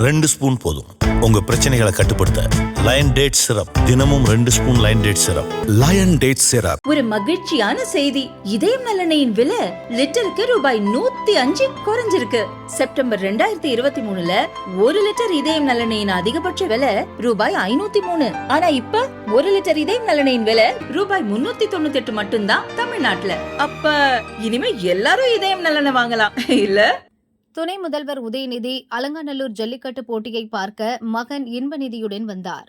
2 spoon போதும். உங்க பிரச்சனைகளை கட்டுப்படுத்த லயன் டேட் சிரப். தினமும் 2 spoon Lion date syrup. Lion date syrup. ஒரு மகிழ்ச்சியான செய்தி. இதயம் நலனையின் விலை லிட்டருக்கு ரூபாய் 105 குறைஞ்சிருக்கு. செப்டம்பர் 2023ல 1 லிட்டர் இதயம் நலனையின் அதிகபட்ச விலை ரூபாய் 503. ஆனா இப்ப 1 லிட்டர் இதயம் நலனையின் விலை ரூபாய் 398 மட்டும்தான் தமிழ்நாட்டுல. அப்ப இனிமே எல்லாரும் இதயம் நலனை வாங்கலாம் இல்ல? துணை முதல்வர் உதயநிதி அலங்காநல்லூர் ஜல்லிக்கட்டு போட்டியை பார்க்க மகன் இன்பநிதியுடன் வந்தார்.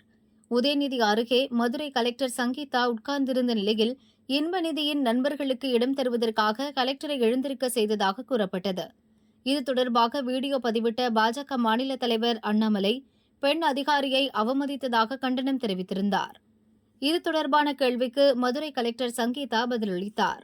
உதயநிதி அருகே மதுரை கலெக்டர் சங்கீதா உட்கார்ந்திருந்த நிலையில் இன்பநிதியின் நண்பர்களுக்கு இடம் தருவதற்காக கலெக்டரை எழுந்திருக்க செய்ததாக கூறப்பட்டது. இது தொடர்பாக வீடியோ பதிவிட்ட பாஜக மாநில தலைவர் அண்ணாமலை பெண் அதிகாரியை அவமதித்ததாக கண்டனம் தெரிவித்திருந்தார். இது தொடர்பான கேள்விக்கு மதுரை கலெக்டர் சங்கீதா பதிலளித்தார்.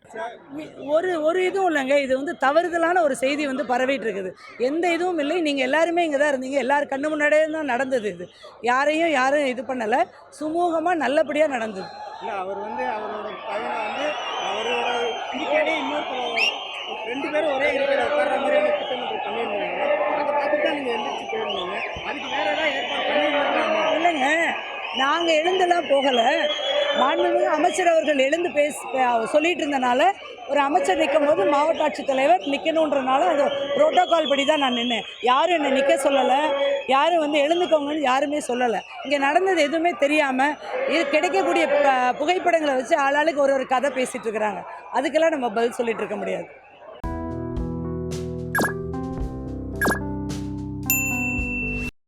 ஒரு இதுவும் இல்லைங்க, இது தவறுதலான ஒரு செய்தி பரவிட்டு இருக்குது. எந்த இதுவும் இல்லை, நீங்கள் எல்லாருமே இங்கே தான் இருந்தீங்க, எல்லாரும் கண்ணு முன்னாடியே தான் நடந்தது. இது யாரும் இது பண்ணலை, சுமூகமாக நல்லபடியாக நடந்தது. இல்லை அவர் அவரோட பையனை அவரோட பிடிக்காடி ரெண்டு பேரும் ஒரே இருக்கிற உட்கார்ற மாதிரியான திட்டமிட்டு பண்ணியிருந்தாங்க. அதை பார்த்து தான் நீங்கள் எழுந்திரிச்சு போயிருந்தீங்க. அதுக்கு வேறு ஏதாவது ஏற்பாடு பண்ணியிருந்தாங்க? இல்லைங்க, நாங்கள் எழுந்தெல்லாம் போகலை. மாண்புமிகு அமைச்சர் அவர்கள் எழுந்து சொல்லிட்டு இருந்தனால ஒரு அமைச்சர் நிற்கும் போது மாவட்ட ஆட்சித்தலைவர் நிற்கணுன்றனால அது புரோட்டோகால் படி தான் நான் நின்னேன். யாரும் என்னை நிற்க சொல்லலை, யாரும் எழுந்துக்கோங்கன்னு யாருமே சொல்லலை. இங்கே நடந்தது எதுவுமே தெரியாமல் இது கிடைக்கக்கூடிய புகைப்படங்களை வச்சு ஆளாளுக்கு ஒரு கதை பேசிகிட்டு இருக்கிறாங்க. அதுக்கெல்லாம் நம்ம பதில் சொல்லிட்டு இருக்க முடியாது.